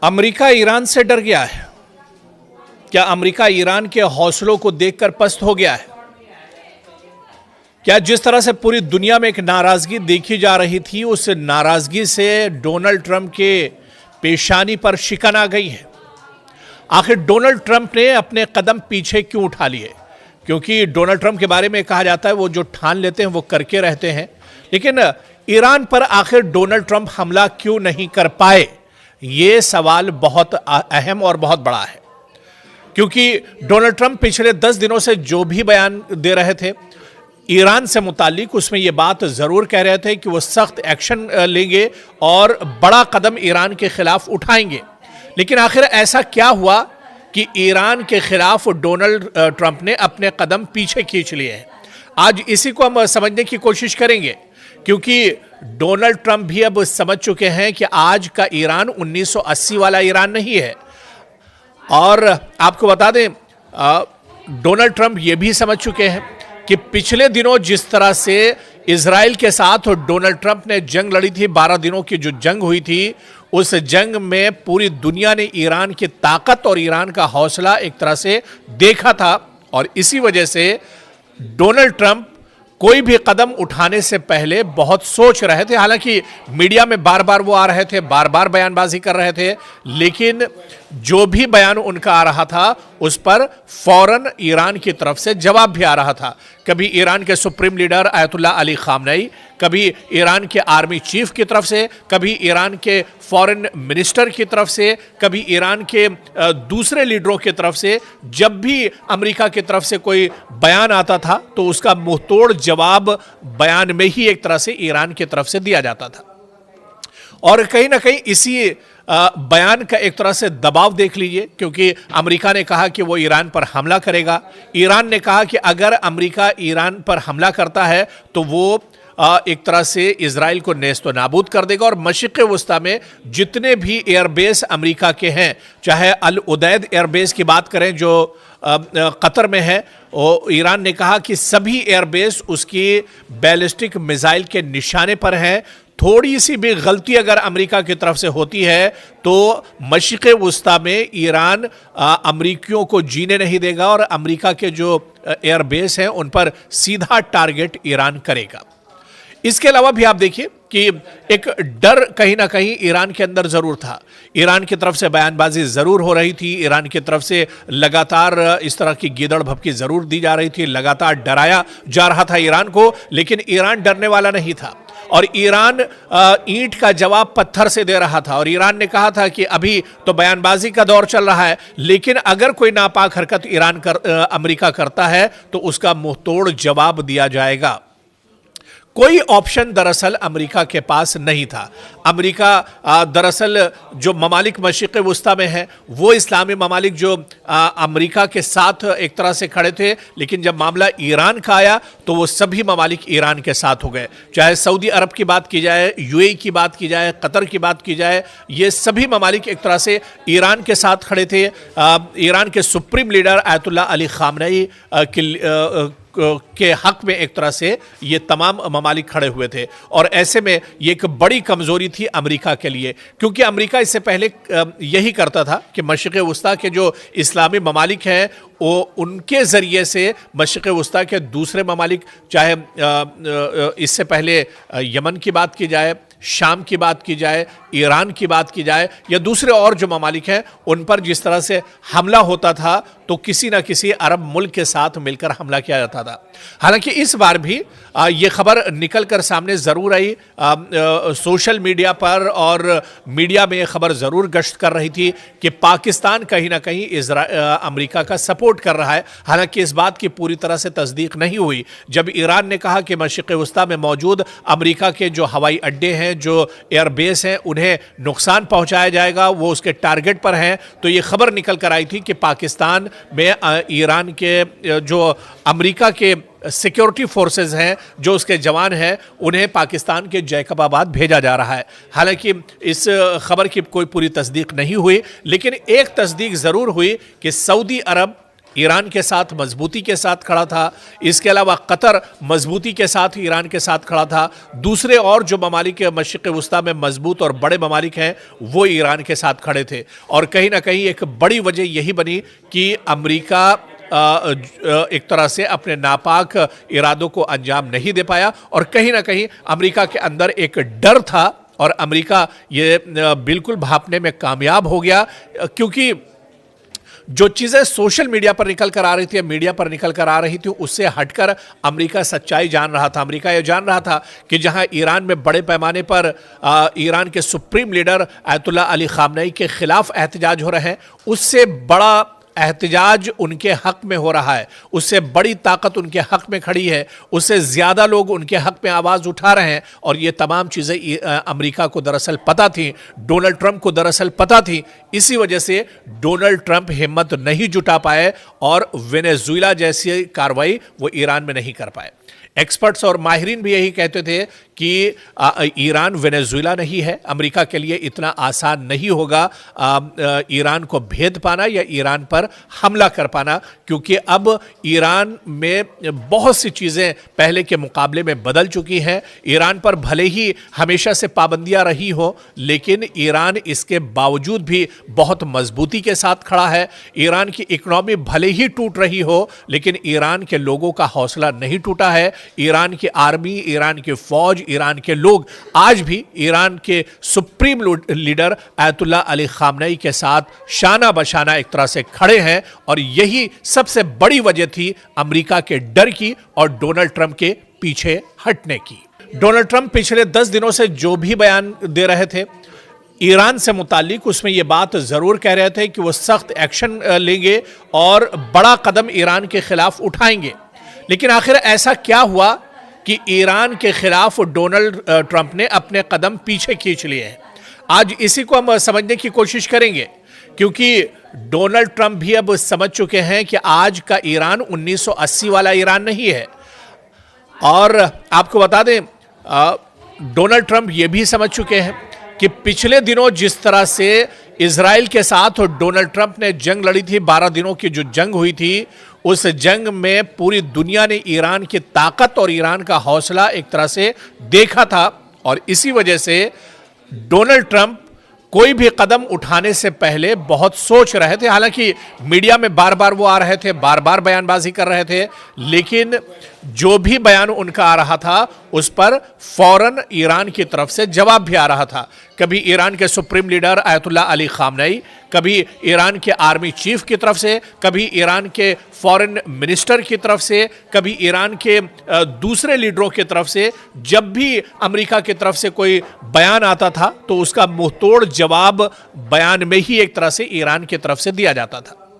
America Iran से डर गया है। क्या अमेरिका ईरान के हौसलों को देखकर पस्त हो गया है? क्या जिस तरह से पूरी दुनिया में एक नाराजगी देखी जा रही थी, उस नाराजगी से डोनाल्ड ट्रंप के पेशानी पर शिकन आ गई है? आखिर डोनाल्ड ट्रंप ने अपने कदम पीछे क्यों उठा लिए? क्योंकि डोनाल्ड ट्रंप के बारे में कहा जाता है वो जो ठान लेते हैं वो करके रहते हैं, लेकिन ईरान पर आखिर डोनाल्ड ट्रंप हमला क्यों नहीं कर पाए? ये सवाल बहुत अहम और बहुत बड़ा है, क्योंकि डोनाल्ड ट्रंप पिछले 10 दिनों से जो भी बयान दे रहे थे ईरान से मुतालिक, उसमें यह बात जरूर कह रहे थे कि वो सख्त एक्शन लेंगे और बड़ा कदम ईरान के खिलाफ उठाएंगे। लेकिन आखिर ऐसा क्या हुआ कि ईरान के खिलाफ डोनाल्ड ट्रंप ने अपने कदम पीछे खींच लिए हैं? आज इसी को हम समझने की कोशिश करेंगे, क्योंकि डोनाल्ड ट्रंप भी अब समझ चुके हैं कि आज का ईरान 1980 वाला ईरान नहीं है। और आपको बता दें, डोनाल्ड ट्रंप ये भी समझ चुके हैं कि पिछले दिनों जिस तरह से इजराइल के साथ डोनाल्ड ट्रंप ने जंग लड़ी थी, 12 दिनों की जो जंग हुई थी, उस जंग में पूरी दुनिया ने ईरान की ताकत और ईरान का हौसला एक तरह से देखा था। और इसी वजह से डोनाल्ड ट्रंप कोई भी कदम उठाने से पहले बहुत सोच रहे थे। हालांकि मीडिया में बार बार वो आ रहे थे, बार बार बयानबाजी कर रहे थे, लेकिन जो भी बयान उनका आ रहा था उस पर फौरन ईरान की तरफ से जवाब भी आ रहा था। कभी ईरान के supreme leader Ayatollah Ali Khamenei, कभी ईरान के आर्मी चीफ की तरफ से, कभी ईरान के फॉरेन मिनिस्टर की तरफ से, कभी ईरान के दूसरे लीडरों की तरफ से। जब भी अमेरिका की तरफ से कोई बयान आता था तो उसका मुंहतोड़ जवाब बयान में ही एक तरह से ईरान की तरफ से दिया जाता था। और कहीं ना कहीं इसी बयान का एक तरह से दबाव देख लीजिए, क्योंकि अमेरिका ने कहा कि वो ईरान पर हमला करेगा। ईरान ने कहा कि अगर अमेरिका ईरान पर हमला करता है तो वो एक तरह से इजराइल को नेस्त नाबूद कर देगा। और मशरिक़ वस्ता में जितने भी एयरबेस अमेरिका के हैं, चाहे अल उदैद एयरबेस की बात करें जो कतर में है, और ईरान ने कहा कि सभी एयरबेस उसकी बैलिस्टिक मिसाइल के निशाने पर हैं। थोड़ी सी भी गलती अगर अमेरिका की तरफ से होती है तो मशरिक़ वस्ता में ईरान अमेरिकियों को जीने नहीं देगा और अमेरिका के जो एयरबेस हैं उन पर सीधा टारगेट ईरान करेगा। इसके अलावा भी आप देखिए कि एक डर कहीं ना कहीं ईरान के अंदर जरूर था। ईरान की तरफ से बयानबाजी जरूर हो रही थी, ईरान की तरफ से लगातार इस तरह की गीदड़ भभकी जरूर दी जा रही थी, लगातार डराया जा रहा था ईरान को, लेकिन ईरान डरने वाला नहीं था। और ईरान ईंट का जवाब पत्थर से दे रहा था। और ईरान ने कहा था कि अभी तो बयानबाजी का दौर चल रहा है, लेकिन अगर कोई नापाक हरकत अमेरिका करता है तो उसका मुंहतोड़ जवाब दिया जाएगा। कोई ऑप्शन दरअसल अमेरिका के पास नहीं था। अमेरिका दरअसल जो ममालिक मशरिक़ वस्ता में है वो इस्लामी ममालिक जो अमेरिका के साथ एक तरह से खड़े थे, लेकिन जब मामला ईरान का आया तो वो सभी ममालिक ईरान के साथ हो गए। चाहे सऊदी अरब की बात की जाए, यूएई की बात की जाए, कतर की बात की जाए, ये सभी ममालिक एक तरह से ईरान के साथ खड़े थे। ईरान के supreme leader Ayatollah Ali Khamenei के हक में एक तरह से ये तमाम ममालिक खड़े हुए थे। और ऐसे में ये एक बड़ी कमजोरी थी अमेरिका के लिए, क्योंकि अमेरिका इससे पहले यही करता था कि मशरिक़ वस्ता के जो इस्लामी ममालिक हैं वो उनके ज़रिए से मशरिक़ वस्ता के दूसरे ममालिक, चाहे इससे पहले यमन की बात की जाए, शाम की बात की जाए, ईरान की बात की जाए, या दूसरे और जो ममालिक हैं उन पर जिस तरह से हमला होता था तो किसी ना किसी अरब मुल्क के साथ मिलकर हमला किया जाता था। हालांकि इस बार भी ये खबर निकल कर सामने ज़रूर आई, सोशल मीडिया पर और मीडिया में ये खबर ज़रूर गश्त कर रही थी कि पाकिस्तान कहीं ना कहीं अमेरिका का सपोर्ट कर रहा है। हालांकि इस बात की पूरी तरह से तस्दीक नहीं हुई। जब ईरान ने कहा कि मशरिक़ वस्ता में मौजूद अमेरिका के जो हवाई अड्डे हैं, जो एयरबेस हैं, उन्हें नुकसान पहुंचाया जाएगा, वो उसके टारगेट पर हैं, तो ये खबर निकल कर आई थी कि पाकिस्तान में ईरान के जो अमेरिका के सिक्योरिटी फोर्सेस हैं, जो उसके जवान हैं, उन्हें पाकिस्तान के जैकबाबाद भेजा जा रहा है। हालांकि इस खबर की कोई पूरी तस्दीक नहीं हुई, लेकिन एक तस्दीक ज़रूर हुई कि सऊदी अरब ईरान के साथ मजबूती के साथ खड़ा था। इसके अलावा कतर मजबूती के साथ ईरान के साथ खड़ा था। दूसरे और जो ममालिक मशरिक़ वस्ता में मजबूत और बड़े ममालिक हैं वो ईरान के साथ खड़े थे। और कहीं ना कहीं एक बड़ी वजह यही बनी कि अमेरिका एक तरह से अपने नापाक इरादों को अंजाम नहीं दे पाया, और कहीं ना कहीं अमेरिका के अंदर एक डर था और अमेरिका ये बिल्कुल भांपने में कामयाब हो गया, क्योंकि जो चीज़ें सोशल मीडिया पर निकल कर आ रही थी, मीडिया पर निकल कर आ रही थी, उससे हटकर अमेरिका सच्चाई जान रहा था। अमेरिका ये जान रहा था कि जहां ईरान में बड़े पैमाने पर ईरान के supreme leader ayatollah Ali Khamenei के खिलाफ एहतजाज हो रहे हैं, उससे बड़ा एहतजाज उनके हक में हो रहा है, उससे बड़ी ताकत उनके हक में खड़ी है, उससे ज़्यादा लोग उनके हक में आवाज़ उठा रहे हैं। और ये तमाम चीज़ें अमेरिका को दरअसल पता थी, डोनाल्ड ट्रंप को दरअसल पता थी। इसी वजह से डोनाल्ड ट्रंप हिम्मत नहीं जुटा पाए और वेनेजुएला जैसी कार्रवाई वो ईरान में नहीं कर पाए। एक्सपर्ट्स और माहिरीन भी यही कहते थे कि ईरान वेनेजुएला नहीं है, अमेरिका के लिए इतना आसान नहीं होगा ईरान को भेद पाना या ईरान पर हमला कर पाना, क्योंकि अब ईरान में बहुत सी चीज़ें पहले के मुकाबले में बदल चुकी हैं। ईरान पर भले ही हमेशा से पाबंदियां रही हो, लेकिन ईरान इसके बावजूद भी बहुत मजबूती के साथ खड़ा है। ईरान की इकोनॉमी भले ही टूट रही हो, लेकिन ईरान के लोगों का हौसला नहीं टूटा है। ईरान की आर्मी, ईरान की फौज, ईरान के लोग आज भी ईरान के supreme leader ayatollah Ali Khamenei के साथ शाना बशाना एक तरह से खड़े हैं। और यही सबसे बड़ी वजह थी अमेरिका के डर की और डोनाल्ड ट्रंप के पीछे हटने की। डोनाल्ड ट्रंप पिछले 10 दिनों से जो भी बयान दे रहे थे ईरान से मुतालिक, उसमें यह बात जरूर कह रहे थे कि वो सख्त एक्शन लेंगे और बड़ा कदम ईरान के खिलाफ उठाएंगे। लेकिन आखिर ऐसा क्या हुआ कि ईरान के खिलाफ डोनाल्ड ट्रंप ने अपने कदम पीछे खींच लिए हैं? आज इसी को हम समझने की कोशिश करेंगे, क्योंकि डोनाल्ड ट्रंप भी अब समझ चुके हैं कि आज का ईरान 1980 वाला ईरान नहीं है। और आपको बता दें, डोनाल्ड ट्रंप ये भी समझ चुके हैं कि पिछले दिनों जिस तरह से इजराइल के साथ डोनाल्ड ट्रंप ने जंग लड़ी थी, 12 दिनों की जो जंग हुई थी, उस जंग में पूरी दुनिया ने ईरान की ताकत और ईरान का हौसला एक तरह से देखा था। और इसी वजह से डोनाल्ड ट्रंप कोई भी कदम उठाने से पहले बहुत सोच रहे थे। हालांकि मीडिया में बार बार वो आ रहे थे, बार बार बयानबाजी कर रहे थे, लेकिन जो भी बयान उनका आ रहा था उस पर फौरन ईरान की तरफ से जवाब भी आ रहा था। कभी ईरान के supreme leader ayatollah Ali Khamenei, कभी ईरान के आर्मी चीफ की तरफ से, कभी ईरान के फॉरेन मिनिस्टर की तरफ से, कभी ईरान के दूसरे लीडरों की तरफ से। जब भी अमेरिका की तरफ से कोई बयान आता था तो उसका मुंहतोड़ जवाब बयान में ही एक तरह से ईरान की तरफ से दिया जाता था।